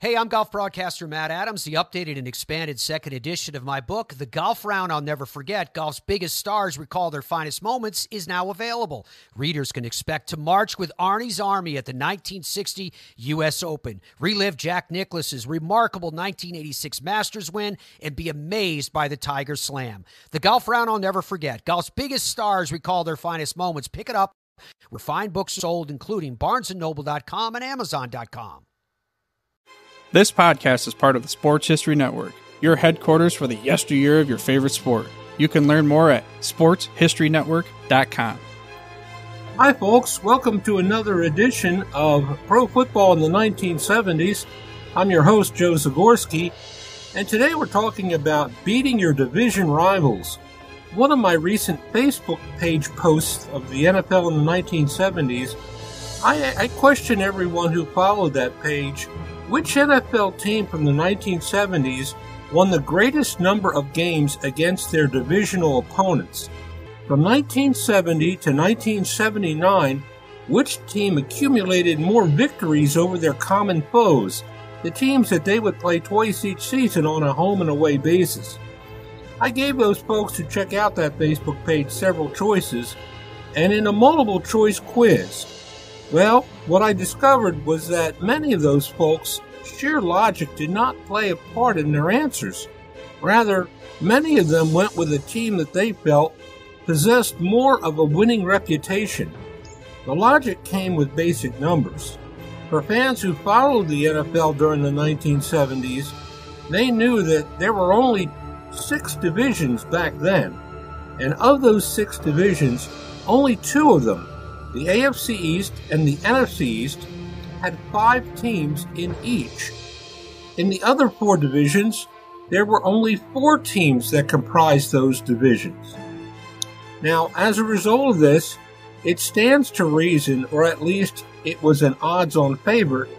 Hey, I'm golf broadcaster Matt Adams. The updated and expanded second edition of my book, The Golf Round I'll Never Forget, Golf's Biggest Stars Recall Their Finest Moments, is now available. Readers can expect to march with Arnie's Army at the 1960 U.S. Open, relive Jack Nicklaus's remarkable 1986 Masters win, and be amazed by the Tiger Slam. The Golf Round I'll Never Forget, Golf's Biggest Stars Recall Their Finest Moments. Pick it up where fine books are sold, including BarnesandNoble.com and Amazon.com. This podcast is part of the Sports History Network, your headquarters for the yesteryear of your favorite sport. You can learn more at sportshistorynetwork.com. Hi, folks. Welcome to another edition of Pro Football in the 1970s. I'm your host, Joe Zagorski, and today we're talking about beating your division rivals. One of my recent Facebook page posts of the NFL in the 1970s, I question everyone who followed that page. Which NFL team from the 1970s won the greatest number of games against their divisional opponents? From 1970 to 1979, which team accumulated more victories over their common foes, the teams that they would play twice each season on a home and away basis? I gave those folks who check out that Facebook page several choices, and in a multiple choice quiz, well, what I discovered was that many of those folks' sheer logic did not play a part in their answers. Rather, many of them went with a team that they felt possessed more of a winning reputation. The logic came with basic numbers. For fans who followed the NFL during the 1970s, they knew that there were only 6 divisions back then, and of those 6 divisions, only 2 of them, the AFC East and the NFC East, had 5 teams in each. In the other 4 divisions, there were only 4 teams that comprised those divisions. Now, as a result of this, it stands to reason, or at least it was an odds-on favorite,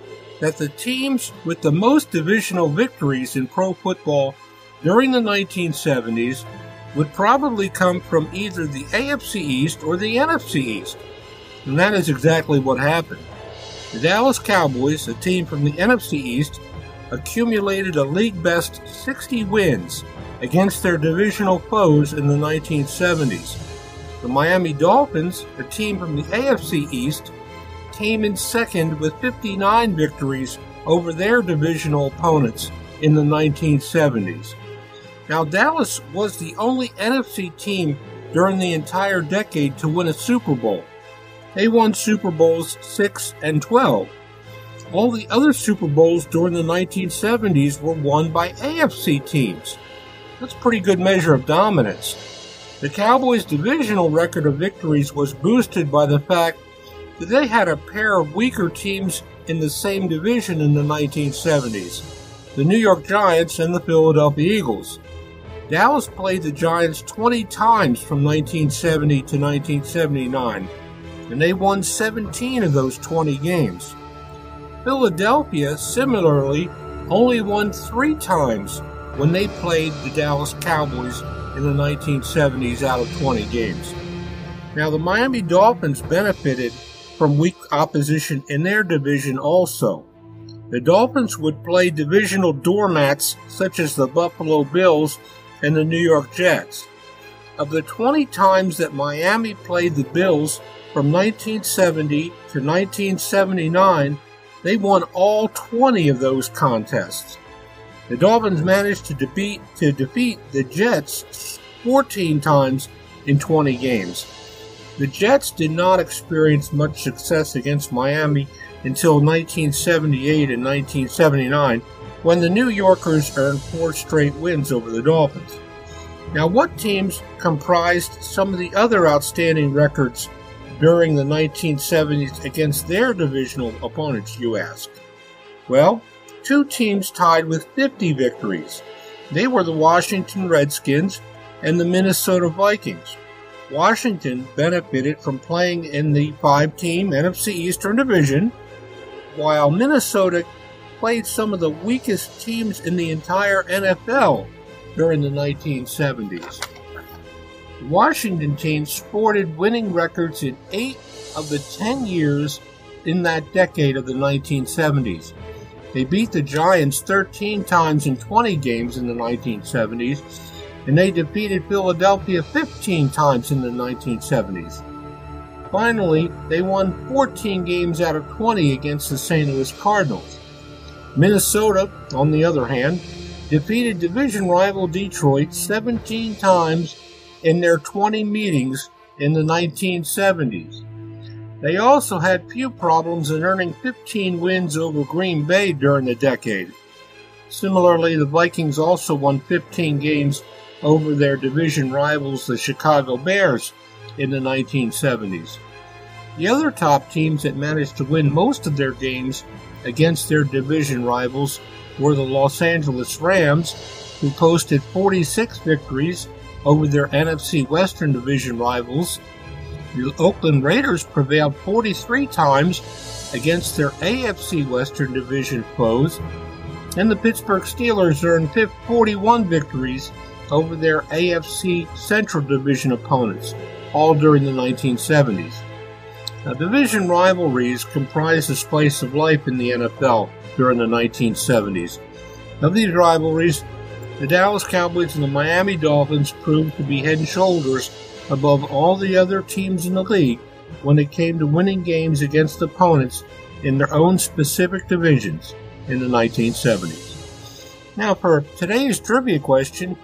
that the teams with the most divisional victories in pro football during the 1970s would probably come from either the AFC East or the NFC East. And that is exactly what happened. The Dallas Cowboys, a team from the NFC East, accumulated a league-best 60 wins against their divisional foes in the 1970s. The Miami Dolphins, a team from the AFC East, came in second with 59 victories over their divisional opponents in the 1970s. Now, Dallas was the only NFC team during the entire decade to win a Super Bowl. They won Super Bowls 6 and 12. All the other Super Bowls during the 1970s were won by AFC teams. That's a pretty good measure of dominance. The Cowboys' divisional record of victories was boosted by the fact that they had a pair of weaker teams in the same division in the 1970s, the New York Giants and the Philadelphia Eagles. Dallas played the Giants 20 times from 1970 to 1979. And they won 17 of those 20 games. Philadelphia, similarly, only won 3 times when they played the Dallas Cowboys in the 1970s out of 20 games. Now, the Miami Dolphins benefited from weak opposition in their division also. The Dolphins would play divisional doormats such as the Buffalo Bills and the New York Jets. Of the 20 times that Miami played the Bills, from 1970 to 1979, they won all 20 of those contests. The Dolphins managed to defeat the Jets 14 times in 20 games. The Jets did not experience much success against Miami until 1978 and 1979, when the New Yorkers earned 4 straight wins over the Dolphins. Now, what teams comprised some of the other outstanding records during the 1970s against their divisional opponents, you ask? Well, 2 teams tied with 50 victories. They were the Washington Redskins and the Minnesota Vikings. Washington benefited from playing in the 5-team NFC Eastern Division, while Minnesota played some of the weakest teams in the entire NFL during the 1970s. The Washington team sported winning records in 8 of the 10 years in that decade of the 1970s. They beat the Giants 13 times in 20 games in the 1970s, and they defeated Philadelphia 15 times in the 1970s. Finally, they won 14 games out of 20 against the St. Louis Cardinals. Minnesota, on the other hand, defeated division rival Detroit 17 times in their 20 meetings in the 1970s. They also had few problems in earning 15 wins over Green Bay during the decade. Similarly, the Vikings also won 15 games over their division rivals, the Chicago Bears, in the 1970s. The other top teams that managed to win most of their games against their division rivals were the Los Angeles Rams, who posted 46 victories over their NFC Western Division rivals. The Oakland Raiders prevailed 43 times against their AFC Western Division foes, and the Pittsburgh Steelers earned 41 victories over their AFC Central Division opponents, all during the 1970s. Now, division rivalries comprised a slice of life in the NFL during the 1970s. Of these rivalries, the Dallas Cowboys and the Miami Dolphins proved to be head and shoulders above all the other teams in the league when it came to winning games against opponents in their own specific divisions in the 1970s. Now, for today's trivia question,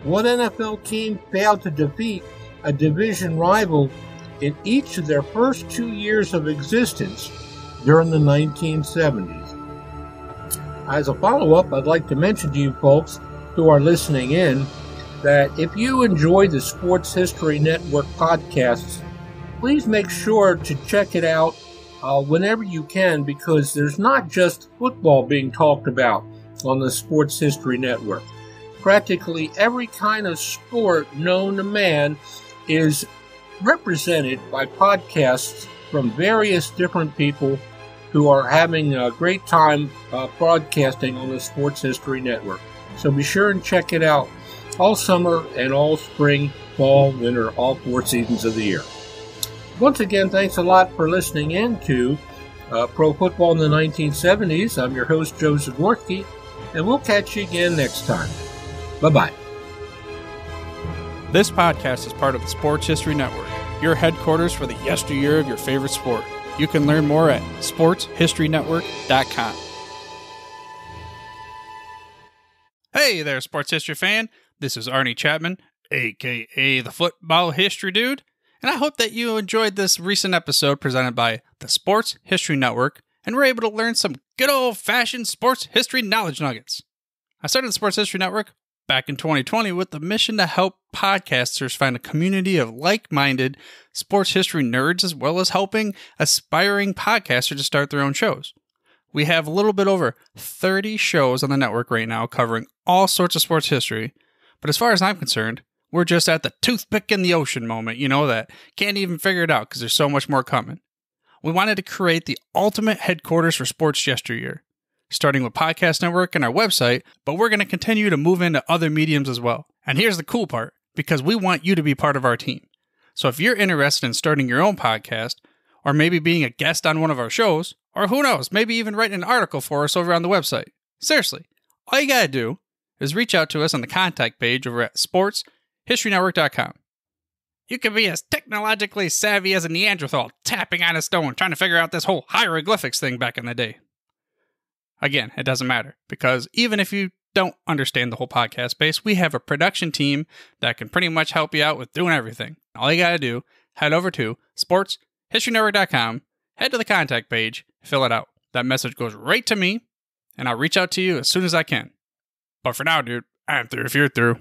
what NFL team failed to defeat a division rival in each of their first 2 years of existence during the 1970s? As a follow-up, I'd like to mention to you folks who are listening in that if you enjoy the Sports History Network podcasts, please make sure to check it out whenever you can, because there's not just football being talked about on the Sports History Network. Practically every kind of sport known to man is represented by podcasts from various different people who are having a great time broadcasting on the Sports History Network. So be sure and check it out all summer and all spring, fall, winter, all 4 seasons of the year. Once again, thanks a lot for listening in to Pro Football in the 1970s. I'm your host, Joe Zagorski, and we'll catch you again next time. Bye-bye. This podcast is part of the Sports History Network, your headquarters for the yesteryear of your favorite sport. You can learn more at sportshistorynetwork.com. Hey there, sports history fan. This is Arnie Chapman, a.k.a. the Football History Dude, and I hope that you enjoyed this recent episode presented by the Sports History Network and were able to learn some good old-fashioned sports history knowledge nuggets. I started the Sports History Network back in 2020 with the mission to help podcasters find a community of like-minded sports history nerds, as well as helping aspiring podcasters to start their own shows. We have a little bit over 30 shows on the network right now covering all sorts of sports history, but as far as I'm concerned, we're just at the toothpick in the ocean moment, that can't even figure it out because there's so much more coming. We wanted to create the ultimate headquarters for sports yesteryear, starting with Podcast Network and our website, but we're going to continue to move into other mediums as well. And here's the cool part, because we want you to be part of our team. So if you're interested in starting your own podcast, or maybe being a guest on one of our shows, or who knows, maybe even writing an article for us over on the website. Seriously, all you gotta do is reach out to us on the contact page over at sportshistorynetwork.com. You can be as technologically savvy as a Neanderthal tapping on a stone trying to figure out this whole hieroglyphics thing back in the day. Again, it doesn't matter, because even if you don't understand the whole podcast space, we have a production team that can pretty much help you out with doing everything. All you gotta do, head over to sportshistorynetwork.com, head to the contact page, fill it out. That message goes right to me, and I'll reach out to you as soon as I can. But for now, dude, I'm through if you're through.